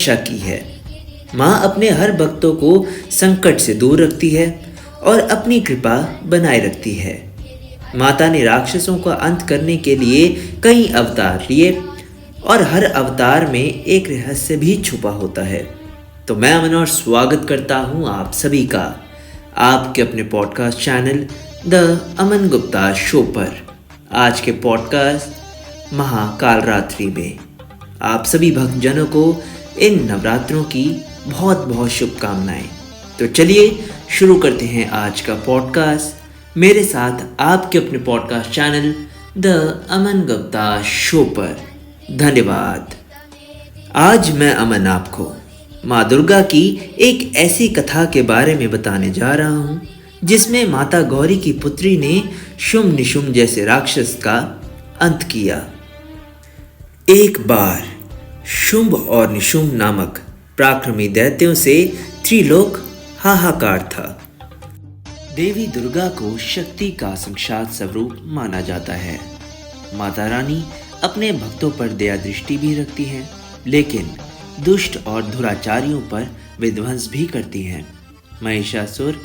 रक्षा की है। माँ अपने हर भक्तों को संकट से दूर रखती है और अपनी कृपा बनाए रखती है। माता ने राक्षसों का अंत करने के लिए कई अवतार लिए और हर अवतार में एक रहस्य भी छुपा होता है। तो मैं अमन और स्वागत करता हूँ आप सभी का आपके अपने podcast channel the Aman Gupta show पर। आज के पॉडकास्ट महाकालरात्रि में आप सभी भक्तजनों को इन नवरात्रों की बहुत बहुत शुभकामनाएं। तो चलिए शुरू करते हैं आज का पॉडकास्ट मेरे साथ आपके अपने podcast channel the Aman Gupta show पर। धन्यवाद। आज मैं अमन आपको माँ दुर्गा की एक ऐसी कथा के बारे में बताने जा रहा हूँ जिसमें माता गौरी की पुत्री ने शुंभ निशुंभ जैसे राक्षस का अंत किया। एक बार शुंभ और निशुंभ नामक पराक्रमी दैत्यों से त्रिलोक हाहाकार था। देवी दुर्गा को शक्ति का साक्षात स्वरूप माना जाता है। माता रानी अपने भक्तों पर दया दृष्टि भी रखती हैं, लेकिन दुष्ट और दुराचारियों पर विध्वंस भी करती हैं। महिषासुर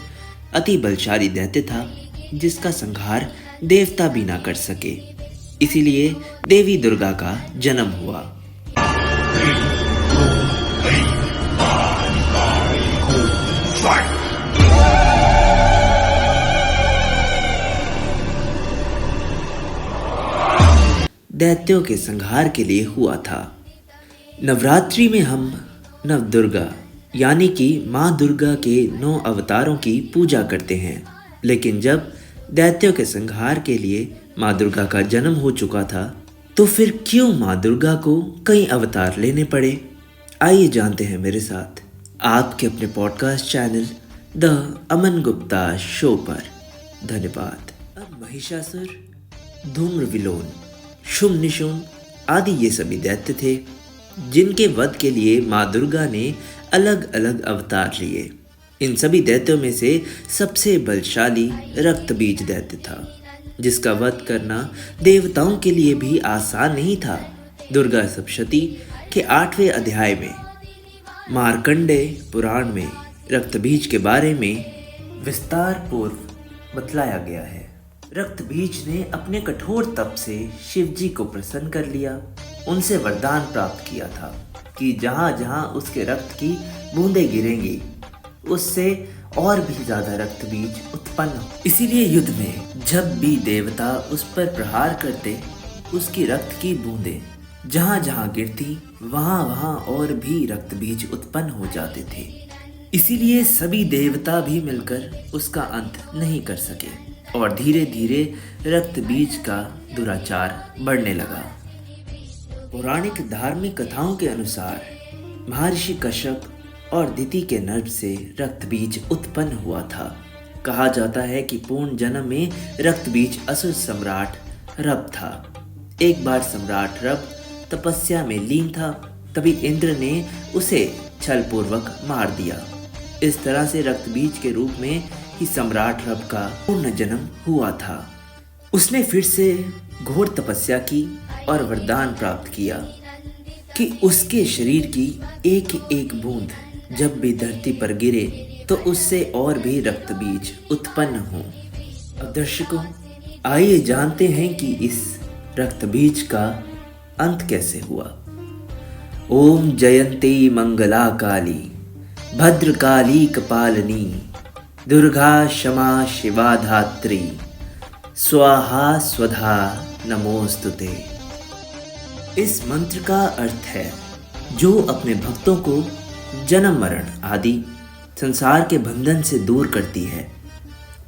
अति बलशाली दैत्य था जिसका संहार देवता भी ना कर सके, इसीलिए देवी दुर्गा का जन्म हुआ। दैत्यों के संहार के लिए हुआ था। नवरात्रि में हम नव दुर्गा यानी कि माँ दुर्गा के 9 अवतारों की पूजा करते हैं, लेकिन जब दैत्यों के संहार के लिए माँ दुर्गा का जन्म हो चुका था तो फिर क्यों माँ दुर्गा को कई अवतार लेने पड़े? आइए जानते हैं मेरे साथ आपके अपने podcast channel the Aman Gupta show पर। धन्यवाद। अब महिषासुर, धूम्रविलोन, शुंभ निशुंभ आदि ये सभी दैत्य थे जिनके वध के लिए माँ दुर्गा ने अलग अलग अवतार लिए। इन सभी दैत्यों में से सबसे बलशाली रक्तबीज दैत्य था, जिसका वध करना देवताओं के लिए भी आसान नहीं था। दुर्गा सप्तशती के 8वें अध्याय में मार्कंडेय पुराण में रक्तबीज के बारे में विस्तार पूर्व बतलाया गया है। रक्तबीज ने अपने कठोर तप से शिव जी को प्रसन्न कर लिया। उनसे वरदान प्राप्त किया था कि जहाँ जहाँ उसके रक्त की बूंदें गिरेंगी उससे और भी ज्यादा रक्तबीज उत्पन्न हो। इसीलिए युद्ध में जब भी देवता उस पर प्रहार करते, उसकी रक्त की बूंदें जहाँ जहाँ गिरती वहाँ वहाँ और भी रक्तबीज उत्पन्न हो जाते थे। इसीलिए सभी देवता भी मिलकर उसका अंत नहीं कर सके और धीरे धीरे रक्तबीज का दुराचार बढ़ने लगा। पौराणिक धार्मिक कथाओं के अनुसार महर्षि कश्यप और दिति के नर्भ से रक्तबीज उत्पन्न हुआ था। कहा जाता है कि पूर्ण जन्म में रक्तबीज असुर सम्राट रब था। एक बार सम्राट रब तपस्या में लीन था, तभी इंद्र ने उसे छलपूर्वक मार दिया। इस तरह से रक्तबीज के रूप में ही सम्राट रब का पूर्ण जन्म हुआ था। उसने फिर से घोर तपस्या की और वरदान प्राप्त किया कि उसके शरीर की एक एक बूंद जब भी धरती पर गिरे तो उससे और भी रक्तबीज उत्पन्न हो। अब दर्शकों, आइए जानते हैं कि इस रक्तबीज का अंत कैसे हुआ। ओम जयंती मंगला काली भद्रकाली कपालिनी दुर्गा क्षमा शिवा धात्री स्वाहा स्वधा नमोस्तुते। इस मंत्र का अर्थ है जो अपने भक्तों को जन्म मरण आदि संसार के बंधन से दूर करती है।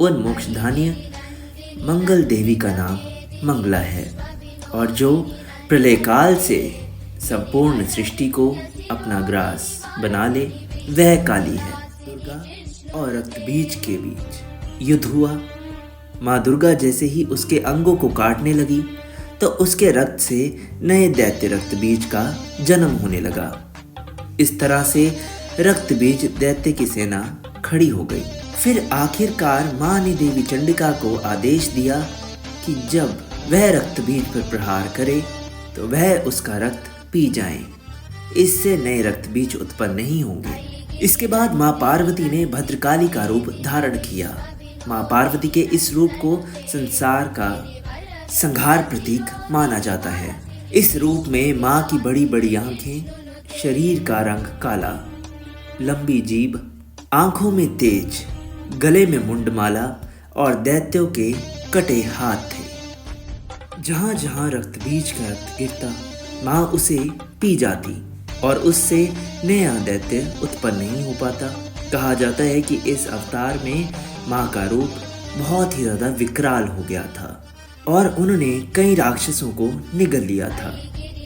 उन मोक्षधान्य मंगल देवी का नाम मंगला है और जो प्रलय काल से संपूर्ण सृष्टि को अपना ग्रास बना ले वह काली है। दुर्गा और रक्तबीज के बीच युद्ध हुआ। माँ दुर्गा जैसे ही उसके अंगों को काटने लगी तो उसके रक्त से नए दैत्य रक्तबीज का जन्म होने लगा। इस तरह से रक्तबीज दैत्य की सेना खड़ी हो गई। फिर आखिरकार माँ ने देवी चंडिका को आदेश दिया कि जब वह रक्तबीज पर प्रहार करे तो वह उसका रक्त पी जाए। इससे नए रक्त बीज उत्पन्न नहीं होंगे। इसके बाद माँ पार्वती ने भद्रकाली का रूप धारण किया। माँ पार्वती के इस रूप को संसार का संहार प्रतीक माना जाता है। इस रूप में माँ की बड़ी बड़ी आंखें, शरीर का रंग काला, लंबी जीभ, आंखों में तेज, गले में मुंडमाला और दैत्यों के कटे हाथ थे। जहाँ जहाँ रक्त बीज का रक्त गिरता, माँ उसे पी जाती और उससे नया दैत्य उत्पन्न नहीं हो पाता। कहा जाता है कि इस अवतार में माँ का रूप बहुत ही ज़्यादा विकराल हो गया था और उन्होंने कई राक्षसों को निगल लिया था।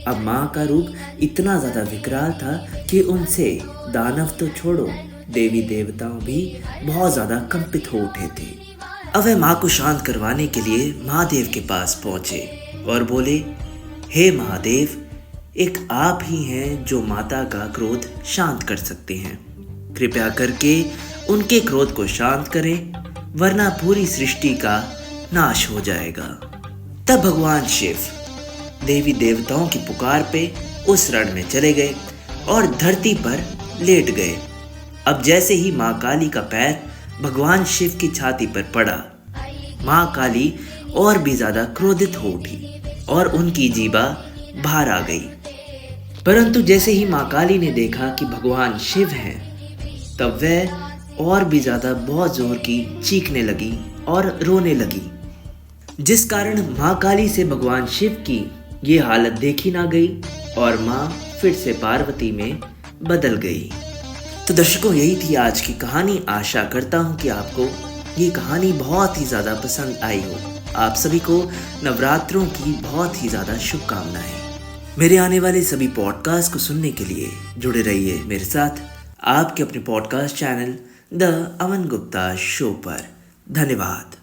अब माँ का रूप इतना ज़्यादा विकराल था कि उनसे दानव तो छोड़ो, देवी देवताओं भी बहुत ज़्यादा कंपित हो उठे थे। अब वह माँ को शांत करवाने के लिए महादेव के पास पहुँचे और बोले, हे महादेव, एक आप ही हैं जो माता का क्रोध शांत कर सकते हैं। कृपया करके उनके क्रोध को शांत करें, वरना पूरी सृष्टि का नाश हो जाएगा। तब भगवान शिव देवी देवताओं की पुकार पे उस रण में चले गए और धरती पर लेट गए। अब जैसे ही माँ काली का पैर भगवान शिव की छाती पर पड़ा, माँ काली और भी ज्यादा क्रोधित हो उठी और उनकी जीभा बाहर आ गई। परंतु जैसे ही माँ काली ने देखा कि भगवान शिव हैं, तब वह और भी ज्यादा बहुत जोर की चीखने लगी और रोने लगी, जिस कारण माँ काली से भगवान शिव की ये हालत देखी ना गई और माँ फिर से पार्वती में बदल गई। तो दर्शकों, यही थी आज की कहानी। आशा करता हूँ कि आपको ये कहानी बहुत ही ज़्यादा पसंद आई हो। आप सभी को नवरात्रों की बहुत ही ज़्यादा शुभकामनाएं। मेरे आने वाले सभी पॉडकास्ट को सुनने के लिए जुड़े रहिए मेरे साथ आपके अपने podcast channel the Aman Gupta show पर। धन्यवाद।